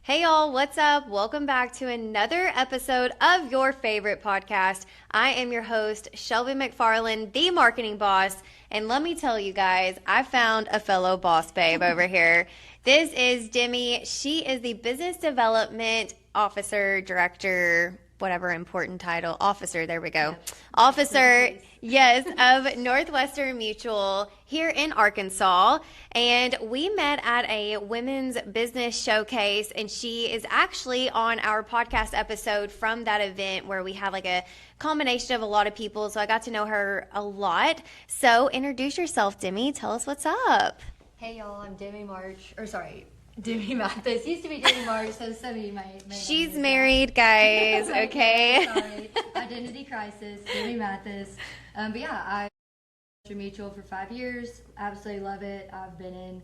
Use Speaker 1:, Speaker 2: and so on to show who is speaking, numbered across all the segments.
Speaker 1: Hey y'all, what's up? Welcome back to another episode of your favorite podcast. I am your host, Shelby McFarland, the marketing boss. And let me tell you guys, I found a fellow boss babe over here. This is Demi. She is the business development officer, director, whatever important title, officer, there we go.
Speaker 2: Yep.
Speaker 1: Officer, yes, of Northwestern Mutual here in Arkansas. And we met at a women's business showcase, and she is actually on our podcast episode from that event where we had like a combination of a lot of people. So I got to know her a lot. So introduce yourself, Demi. Tell us what's up.
Speaker 2: Hey y'all, I'm Demi Mathis. Used to be Demi March, so some of you may
Speaker 1: She's married, guys, okay?
Speaker 2: Sorry. Identity crisis, Demi Mathis. But yeah, I Northwestern Mutual for 5 years. Absolutely love it. I've been in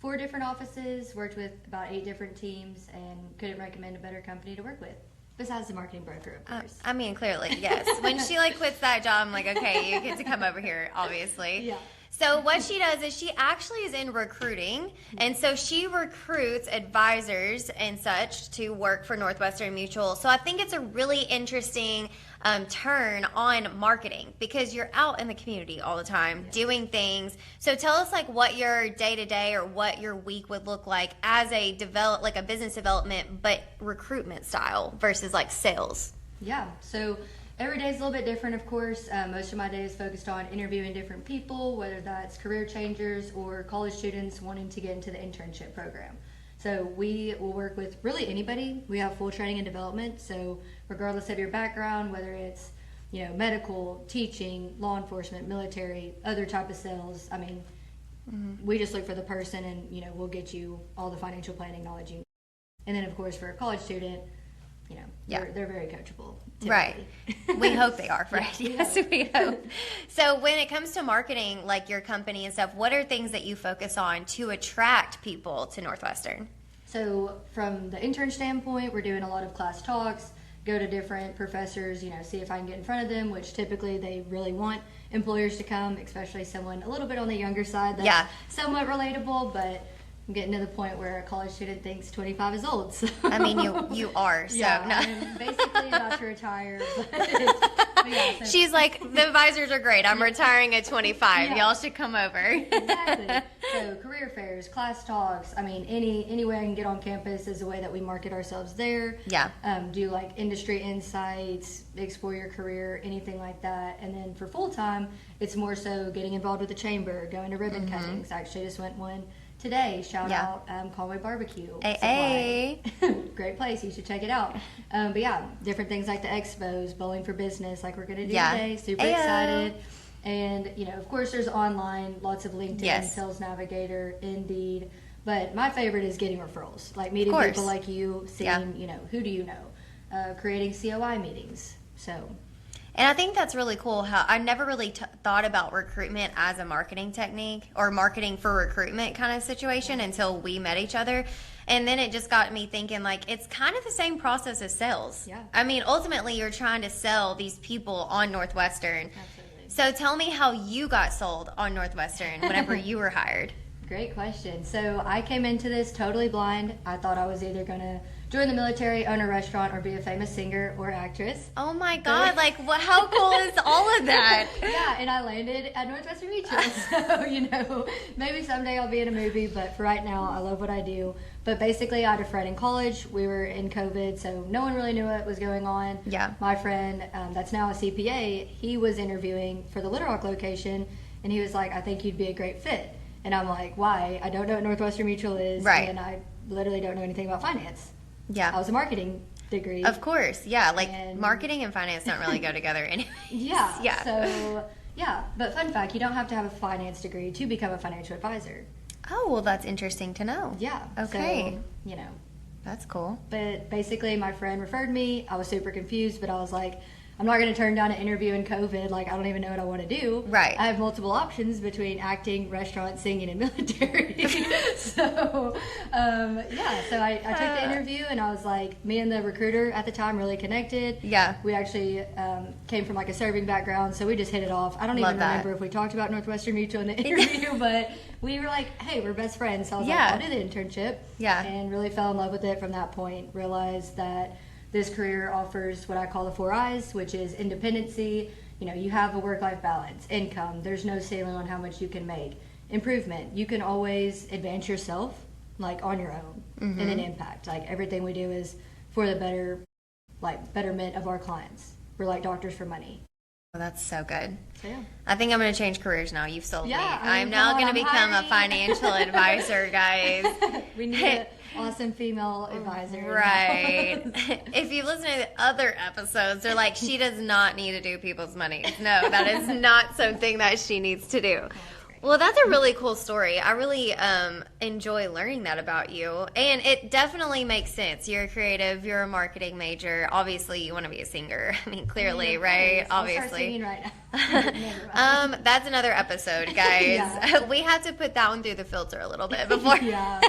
Speaker 2: 4 different offices, worked with about 8 different teams, and couldn't recommend a better company to work with. Besides the marketing broker, of course.
Speaker 1: I mean, clearly, yes. When she quits that job, I'm like, okay, you get to come over here, obviously.
Speaker 2: Yeah.
Speaker 1: So what she does is she actually is in recruiting, and so she recruits advisors and such to work for Northwestern Mutual. So I think it's a really interesting turn on marketing because you're out in the community all the time doing things. So tell us what your day-to-day or what your week would look like as a business development but recruitment style versus sales.
Speaker 2: Yeah, so every day is a little bit different, of course. Most of my day is focused on interviewing different people, whether that's career changers or college students wanting to get into the internship program. So we will work with really anybody. We have full training and development. So regardless of your background, whether it's medical, teaching, law enforcement, military, other type of sales, I mean, we just look for the person, and we'll get you all the financial planning knowledge you need. And then of course for a college student, they're very coachable. Typically.
Speaker 1: Right. We hope they are, right?
Speaker 2: Yeah,
Speaker 1: yes, we hope. So when it comes to marketing, your company and stuff, what are things that you focus on to attract people to Northwestern?
Speaker 2: So from the intern standpoint, we're doing a lot of class talks, go to different professors, see if I can get in front of them, which typically they really want employers to come, especially someone a little bit on the younger side that's somewhat relatable, but I'm getting to the point where a college student thinks 25 is old. So.
Speaker 1: I mean, you are. So
Speaker 2: yeah,
Speaker 1: no.
Speaker 2: I'm basically about to retire. But yeah, so.
Speaker 1: She's like, the advisors are great. I'm retiring at 25. Y'all should come over.
Speaker 2: Exactly. So career fairs, class talks. I mean, any way I can get on campus is a way that we market ourselves there.
Speaker 1: Yeah.
Speaker 2: Do industry insights, explore your career, anything like that. And then for full time, it's more so getting involved with the chamber, going to ribbon cuttings. I actually just went one today. Shout out Conway Barbecue.
Speaker 1: Hey.
Speaker 2: Great place. You should check it out. But yeah, different things like the expos, bowling for business, like we're going to do today. Super excited. And, of course, there's online, lots of LinkedIn, Sales Navigator, Indeed. But my favorite is getting referrals, meeting people like you, seeing, who do you know, creating COI meetings. So.
Speaker 1: And I think that's really cool how I never really thought about recruitment as a marketing technique or marketing for recruitment kind of situation until we met each other. And then it just got me thinking it's kind of the same process as sales.
Speaker 2: Yeah.
Speaker 1: I mean, ultimately you're trying to sell these people on Northwestern.
Speaker 2: Absolutely.
Speaker 1: So tell me how you got sold on Northwestern whenever you were hired.
Speaker 2: Great question. So I came into this totally blind. I thought I was either going to join the military, own a restaurant, or be a famous singer or actress.
Speaker 1: Oh my God, how cool is all of that?
Speaker 2: Yeah, and I landed at Northwestern Mutual. So, maybe someday I'll be in a movie, but for right now, I love what I do. But basically, I had a friend in college. We were in COVID, so no one really knew what was going on.
Speaker 1: Yeah.
Speaker 2: My friend, that's now a CPA, he was interviewing for the Little Rock location, and he was like, I think you'd be a great fit. And I'm like, why? I don't know what Northwestern Mutual is, and I literally don't know anything about finance.
Speaker 1: Yeah.
Speaker 2: I was a marketing degree.
Speaker 1: Of course, yeah. Marketing and finance don't really go together anyway.
Speaker 2: Yeah. So, but fun fact, you don't have to have a finance degree to become a financial advisor.
Speaker 1: Oh, well, that's interesting to know.
Speaker 2: Yeah.
Speaker 1: Okay.
Speaker 2: So,
Speaker 1: That's cool.
Speaker 2: But basically, my friend referred me. I was super confused, but I was like, I'm not going to turn down an interview in COVID. Like, I don't even know what I want to do.
Speaker 1: Right.
Speaker 2: I have multiple options between acting, restaurant, singing, and military. So, so I took the interview, and I was like, me and the recruiter at the time really connected.
Speaker 1: Yeah.
Speaker 2: We actually came from like a serving background, so we just hit it off. I don't even remember if we talked about Northwestern Mutual in the interview, but we were like, hey, we're best friends. So I was like, I'll do the internship.
Speaker 1: Yeah.
Speaker 2: And really fell in love with it from that point. Realized that this career offers what I call the 4 I's, which is independency. You know, you have a work-life balance, income. There's no ceiling on how much you can make. Improvement. You can always advance yourself, like on your own, and then impact. Like everything we do is for the betterment of our clients. We're like doctors for money.
Speaker 1: Oh, that's so good.
Speaker 2: So, yeah.
Speaker 1: I think I'm going to change careers now. You've sold me. I'm
Speaker 2: come
Speaker 1: now
Speaker 2: on,
Speaker 1: going to become
Speaker 2: hiring.
Speaker 1: a financial advisor, guys.
Speaker 2: We need an awesome female advisor.
Speaker 1: Right. If you listen to the other episodes, they're like, she does not need to do people's money. No, that is not something that she needs to do. Well, that's a really cool story. I really enjoy learning that about you. And it definitely makes sense. You're a creative. You're a marketing major. Obviously, you want to be a singer. I mean, clearly, right?
Speaker 2: I'll
Speaker 1: Obviously.
Speaker 2: start singing right now.
Speaker 1: That's another episode, guys.
Speaker 2: Yeah.
Speaker 1: We had to put that one through the filter a little bit before.
Speaker 2: Yeah.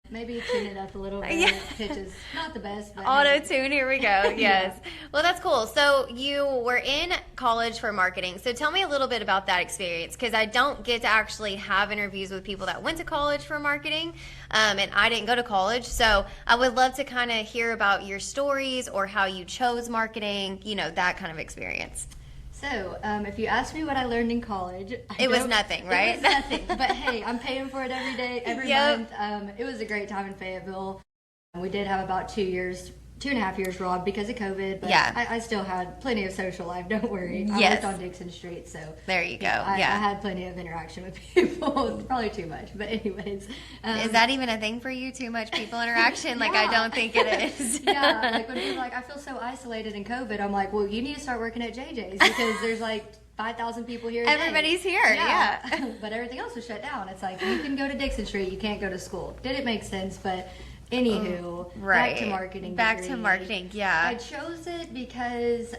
Speaker 2: Maybe tune it up a little bit.
Speaker 1: Yeah.
Speaker 2: Pitch is not the best. But
Speaker 1: Auto-tune, here we go. Yes.
Speaker 2: Yeah.
Speaker 1: Well, that's cool. So you were in college for marketing. So tell me a little bit about that experience, because I don't get to actually have interviews with people that went to college for marketing, and I didn't go to college. So I would love to kind of hear about your stories or how you chose marketing, you know, that kind of experience.
Speaker 2: So, if you ask me what I learned in college,
Speaker 1: It was nothing, right?
Speaker 2: It was nothing. But hey, I'm paying for it every day, every
Speaker 1: Yep.
Speaker 2: month. It was a great time in Fayetteville. We did have about 2.5 years, Rob, because of COVID. But
Speaker 1: Yeah.
Speaker 2: I still had plenty of social life. Don't worry. I
Speaker 1: Yes.
Speaker 2: worked on Dixon Street, so
Speaker 1: There you go.
Speaker 2: I
Speaker 1: Yeah.
Speaker 2: had plenty of interaction with people. Probably too much, but anyways.
Speaker 1: Is that even a thing for you? Too much people interaction? Like, I
Speaker 2: Yeah.
Speaker 1: don't think it is.
Speaker 2: Yeah, like when people are like, I feel so isolated in COVID, I'm like, well, you need to start working at JJ's because there's like 5,000 people here.
Speaker 1: Everybody's here, yeah.
Speaker 2: But everything else was shut down. It's like, you can go to Dixon Street, you can't go to school. Did it make sense? But anywho,
Speaker 1: Right.
Speaker 2: back to marketing.
Speaker 1: Back
Speaker 2: degree.
Speaker 1: to marketing, yeah.
Speaker 2: I chose it because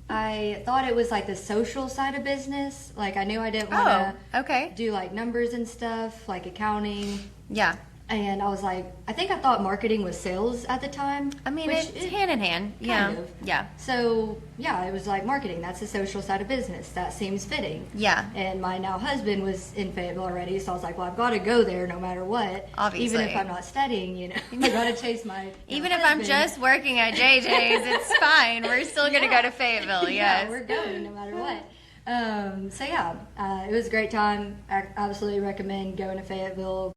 Speaker 2: I thought it was like the social side of business. Like I knew I didn't want to
Speaker 1: okay.
Speaker 2: do like numbers and stuff, like accounting.
Speaker 1: Yeah.
Speaker 2: And I was like, I think I thought marketing was sales at the time.
Speaker 1: I mean,
Speaker 2: which
Speaker 1: it's hand in hand. Yeah.
Speaker 2: kind of.
Speaker 1: Yeah.
Speaker 2: So, yeah, it was like marketing. That's the social side of business. That seems fitting.
Speaker 1: Yeah.
Speaker 2: And my now husband was in Fayetteville already, so I was like, well, I've got to go there no matter what.
Speaker 1: Obviously.
Speaker 2: Even if I'm not studying, you know. I got to chase my
Speaker 1: Even if I'm just working at JJ's, it's fine. We're still going to go to Fayetteville, yes.
Speaker 2: Yeah, we're going no matter what. It was a great time. I absolutely recommend going to Fayetteville.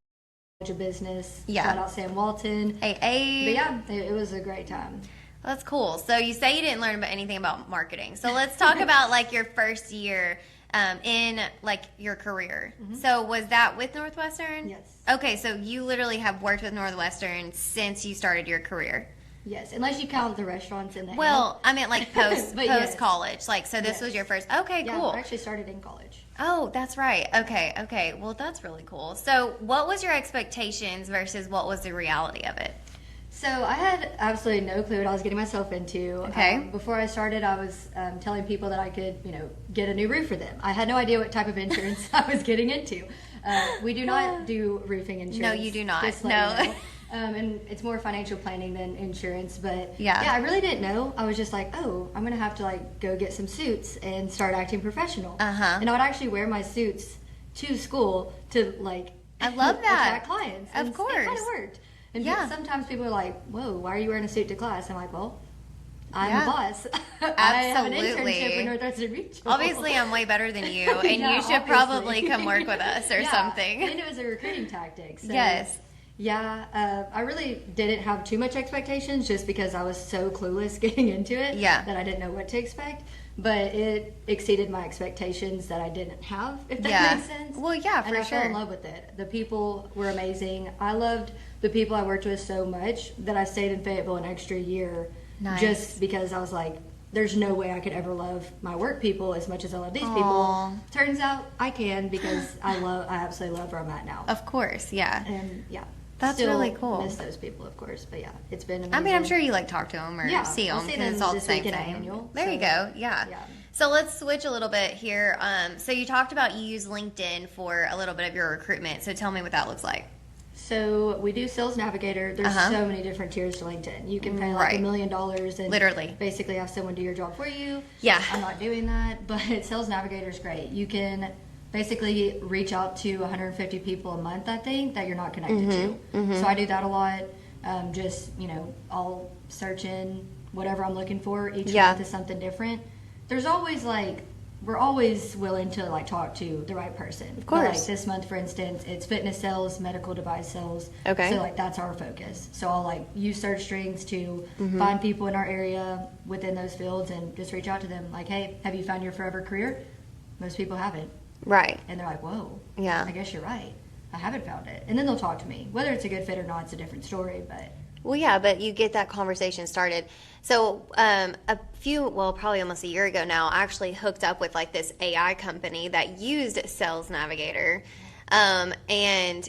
Speaker 2: Of business.
Speaker 1: Yeah.
Speaker 2: Shout out Sam Walton.
Speaker 1: Hey.
Speaker 2: But yeah, it was a great time.
Speaker 1: That's cool. So you say you didn't learn about anything about marketing. So let's talk about like your first year in like your career. So was that with Northwestern?
Speaker 2: Yes.
Speaker 1: Okay, so you literally have worked with Northwestern since you started your career.
Speaker 2: Yes, unless you count the restaurants in the
Speaker 1: Well, I meant like post
Speaker 2: But yes.
Speaker 1: college. Like, so this
Speaker 2: Yes.
Speaker 1: was your first. Okay,
Speaker 2: Yeah,
Speaker 1: cool.
Speaker 2: I actually started in college.
Speaker 1: Oh, that's right. Okay. Well, that's really cool. So, what was your expectations versus what was the reality of it?
Speaker 2: So I had absolutely no clue what I was getting myself into.
Speaker 1: Okay.
Speaker 2: Before I started, I was telling people that I could, get a new roof for them. I had no idea what type of insurance I was getting into. We do not do roofing insurance.
Speaker 1: No, you do not.
Speaker 2: Just to let you know. And it's more financial planning than insurance. But
Speaker 1: Yeah.
Speaker 2: I really didn't know. I was just like, oh, I'm going to have to like go get some suits and start acting professional.
Speaker 1: Uh-huh.
Speaker 2: And I would actually wear my suits to school to like
Speaker 1: I love that.
Speaker 2: attract clients.
Speaker 1: Of
Speaker 2: And
Speaker 1: course.
Speaker 2: It kind of worked. And
Speaker 1: Yeah.
Speaker 2: sometimes people are like, whoa, why are you wearing a suit to class? I'm like, well, I'm
Speaker 1: Yeah.
Speaker 2: the boss. I have an
Speaker 1: Absolutely.
Speaker 2: internship with Northwestern Mutual.
Speaker 1: Obviously, I'm way better than you, and
Speaker 2: Yeah,
Speaker 1: you should probably
Speaker 2: obviously.
Speaker 1: come work with us or
Speaker 2: Yeah,
Speaker 1: something.
Speaker 2: And it was a recruiting tactic. So,
Speaker 1: Yes.
Speaker 2: Yeah, I really didn't have too much expectations just because I was so clueless getting into it
Speaker 1: Yeah.
Speaker 2: that I didn't know what to expect. But it exceeded my expectations that I didn't have, if that
Speaker 1: Yeah.
Speaker 2: makes sense.
Speaker 1: Well, yeah,
Speaker 2: and
Speaker 1: for
Speaker 2: I fell in
Speaker 1: sure.
Speaker 2: love with it. The people were amazing. I loved the people I worked with so much that I stayed in Fayetteville an extra year
Speaker 1: Nice.
Speaker 2: just because I was like, there's no way I could ever love my work people as much as I love these
Speaker 1: Aw.
Speaker 2: people. Turns out I can because I absolutely love where I'm at now.
Speaker 1: Of course, yeah.
Speaker 2: And yeah.
Speaker 1: That's
Speaker 2: Still
Speaker 1: really cool.
Speaker 2: miss those people, of course, but yeah, it's been amazing.
Speaker 1: I mean, I'm sure you like talk to them or see
Speaker 2: I'll
Speaker 1: them
Speaker 2: see
Speaker 1: because
Speaker 2: them
Speaker 1: it's all the
Speaker 2: this
Speaker 1: same
Speaker 2: weekend at
Speaker 1: thing.
Speaker 2: annual,
Speaker 1: There you go. Yeah. So let's switch a little bit here. So you talked about you use LinkedIn for a little bit of your recruitment. So tell me what that looks like.
Speaker 2: So we do Sales Navigator. There's so many different tiers to LinkedIn. You can pay like $1 million and
Speaker 1: literally
Speaker 2: basically have someone do your job for you.
Speaker 1: Yeah.
Speaker 2: I'm not doing that, but Sales Navigator is great. You can basically reach out to 150 people a month, I think, that you're not connected to. So I do that a lot. Just, I'll search in whatever I'm looking for. Each month is something different. There's always we're always willing to talk to the right person.
Speaker 1: Of course.
Speaker 2: Like this month, for instance, it's fitness sales, medical device sales.
Speaker 1: Okay.
Speaker 2: So that's our focus. So I'll use search strings to find people in our area within those fields and just reach out to them. Like, hey, have you found your forever career? Most people haven't.
Speaker 1: Right.
Speaker 2: And they're like, whoa.
Speaker 1: Yeah.
Speaker 2: I guess you're right. I haven't found it. And then they'll talk to me. Whether it's a good fit or not, it's a different story. But
Speaker 1: well, yeah, but you get that conversation started. So probably almost a year ago now, I actually hooked up with this AI company that used Sales Navigator. And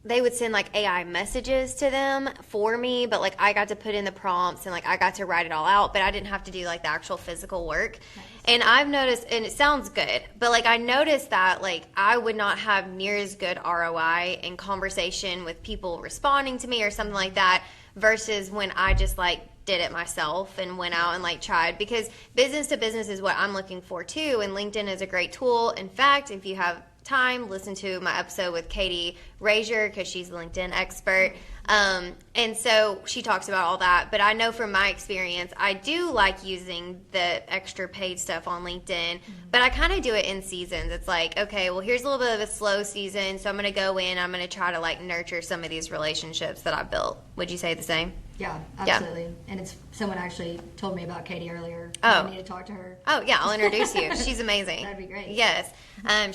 Speaker 1: they would send AI messages to them for me, but I got to put in the prompts and I got to write it all out, but I didn't have to do the actual physical work. Nice. And I've noticed, and it sounds good, but I noticed that I would not have near as good ROI in conversation with people responding to me or something like that versus when I just did it myself and went out and tried, because business to business is what I'm looking for too, and LinkedIn is a great tool. In fact, if you have time, listen to my episode with Katie Razier because she's a LinkedIn expert. And so she talks about all that. But I know from my experience, I do like using the extra paid stuff on LinkedIn, but I kind of do it in seasons. It's okay, well, here's a little bit of a slow season, so I'm going to go in, I'm going to try to nurture some of these relationships that I've built. Would you say the same?
Speaker 2: Yeah, absolutely. Yeah. And it's someone actually told me about Katie earlier.
Speaker 1: Oh.
Speaker 2: I need to talk to her.
Speaker 1: Oh, yeah, I'll introduce you. She's amazing.
Speaker 2: That'd be great.
Speaker 1: Yes.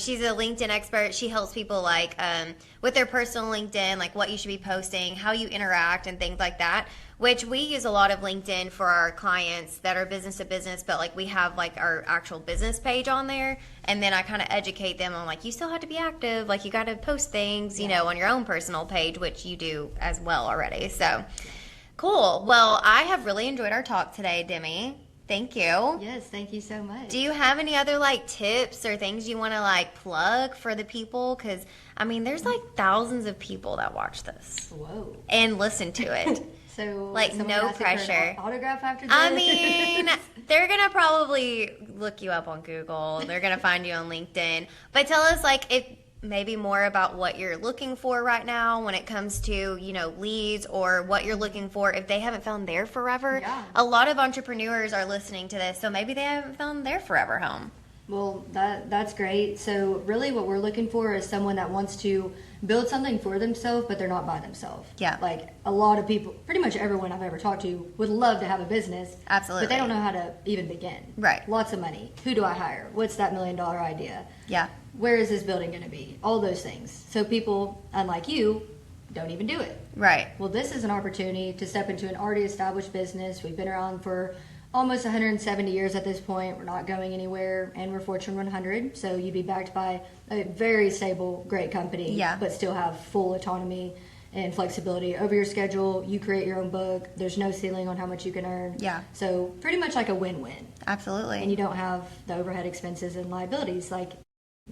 Speaker 1: She's a LinkedIn expert. She helps people with their personal LinkedIn, what you should be posting, how you interact, and things like that, which we use a lot of LinkedIn for our clients that are business to business, but we have our actual business page on there, and then I kind of educate them on you still have to be active, you got to post things, on your own personal page, which you do as well already. So cool. Well, I have really enjoyed our talk today, Demi. Thank you.
Speaker 2: Yes, thank you so much.
Speaker 1: Do you have any other tips or things you want to plug for the people? Because there's thousands of people that watch this.
Speaker 2: Whoa.
Speaker 1: And listen to it.
Speaker 2: So
Speaker 1: no pressure.
Speaker 2: Autograph after this?
Speaker 1: They're gonna probably look you up on Google. They're gonna find you on LinkedIn. But tell us if maybe more about what you're looking for right now when it comes to leads, or what you're looking for if they haven't found their forever.
Speaker 2: Yeah.
Speaker 1: A lot of entrepreneurs are listening to this, so maybe they haven't found their forever home.
Speaker 2: Well, that's great. So really what we're looking for is someone that wants to build something for themselves, but they're not by themselves.
Speaker 1: Yeah.
Speaker 2: A lot of people, pretty much everyone I've ever talked to would love to have a business.
Speaker 1: Absolutely.
Speaker 2: But they don't know how to even begin.
Speaker 1: Right.
Speaker 2: Lots of money. Who do I hire? What's that $1 million idea?
Speaker 1: Yeah.
Speaker 2: Where is this building going to be? All those things. So people, unlike you, don't even do it.
Speaker 1: Right.
Speaker 2: Well, this is an opportunity to step into an already established business. We've been around for almost 170 years at this point. We're not going anywhere, and we're Fortune 100. So you'd be backed by a very stable, great company, but still have full autonomy and flexibility over your schedule. You create your own book. There's no ceiling on how much you can earn.
Speaker 1: Yeah.
Speaker 2: So pretty much like a win-win.
Speaker 1: Absolutely.
Speaker 2: And you don't have the overhead expenses and liabilities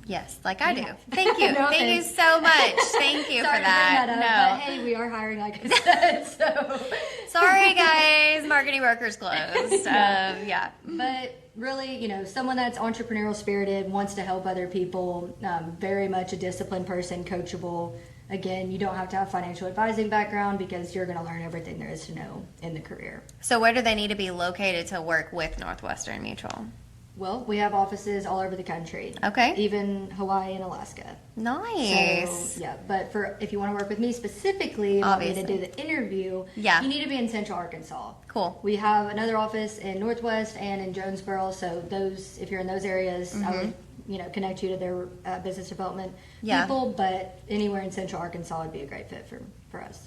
Speaker 1: Yes, I do. Thank you. Thank you so much. Thank you for that.
Speaker 2: But hey, we are hiring, like I said. So
Speaker 1: sorry, guys. Marketing Brokers closed. Yeah.
Speaker 2: But really, someone that's entrepreneurial spirited, wants to help other people, very much a disciplined person, coachable. Again, you don't have to have financial advising background because you're going to learn everything there is to know in the career.
Speaker 1: So where do they need to be located to work with Northwestern Mutual?
Speaker 2: Well, we have offices all over the country.
Speaker 1: Okay.
Speaker 2: Even Hawaii and Alaska.
Speaker 1: Nice.
Speaker 2: So, yeah, but if you want to work with me specifically and want me to do the interview, you need to be in Central Arkansas.
Speaker 1: Cool.
Speaker 2: We have another office in Northwest and in Jonesboro, so if you're in those areas, I would connect you to their business development people, but anywhere in Central Arkansas would be a great fit for us.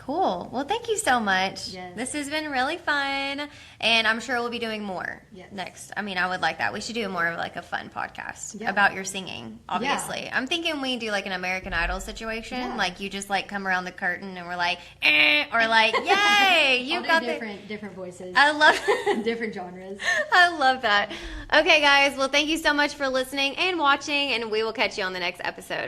Speaker 1: Cool. Well, thank you so much.
Speaker 2: Yes.
Speaker 1: This has been really fun, and I'm sure we'll be doing more
Speaker 2: Yes.
Speaker 1: next. I mean, I would like that. We should do more of like a fun podcast
Speaker 2: Yeah.
Speaker 1: about your singing, obviously.
Speaker 2: Yeah.
Speaker 1: I'm thinking we do like an American Idol situation.
Speaker 2: Yeah.
Speaker 1: Like you just like come around the curtain and we're like, or like, yay, you
Speaker 2: I'll do
Speaker 1: got
Speaker 2: different voices.
Speaker 1: I love
Speaker 2: different genres.
Speaker 1: I love that. Okay, guys. Well, thank you so much for listening and watching, and we will catch you on the next episode.